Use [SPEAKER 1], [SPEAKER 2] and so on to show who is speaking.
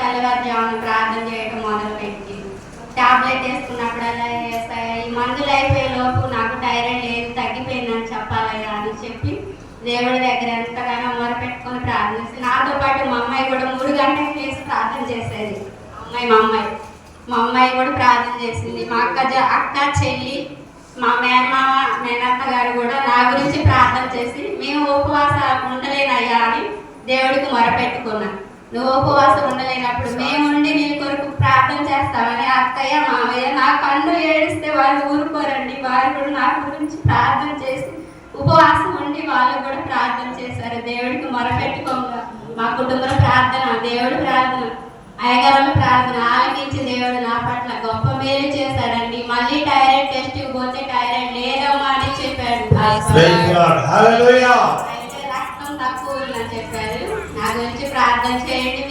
[SPEAKER 1] తెల్లవారుజామున ప్రార్థన చేయడం మొదలుపెట్టి టాబ్లెట్ వేసుకున్నప్పుడల్లా ఈ మందులు అయిపోయే లోపు నాకు థైరాయిడ్ లేదు తగ్గిపోయిందని చెప్పాలయ్యా అని చెప్పి దేవుడి దగ్గర ఎంతగానో మొరపెట్టుకొని ప్రార్థన చేసి నాతో పాటు మా అమ్మాయి కూడా 3 గంటలకు లేసి ప్రార్థన చేసేది. మా అమ్మాయి కూడా ప్రార్థన చేసింది. మా అక్క చెల్లి మా మేనత్త గారు కూడా నా గురించి ప్రార్థన చేసి మేము ఉపవాసం ఉండలేనయ్యా అని దేవుడికి మొరపెట్టుకున్నాను. నువ్వు ఉపవాసం ఉండలేనప్పుడు మేముండి నీ కొరకు ప్రార్థన చేస్తామని అత్తయ్య మామయ్య నా కన్ను ఏడిస్తే వాళ్ళు ఊరుకోరండి. వారు కూడా నా గురించి ప్రార్థన చేసి ఉపవాసం ఉండి వాళ్ళు కూడా ప్రార్థన చేశారు. దేవుడికి మొరపెట్టుకోగా మా కుటుంబ ప్రార్థన, దేవుడి ప్రార్థన, అయ్యగారుల ప్రార్థన ఆలకించి దేవుడు నా పట్ల గొప్ప మేలు చేశాడండి. మళ్ళీ థైరాయిడ్ టెస్ట్ పోతే థైరాయిడ్ లేదమ్మా అని చెప్పాడు. రక్తం తక్కువ ఉందని చెప్పారు. నా గురించి ప్రార్థన చేయండి.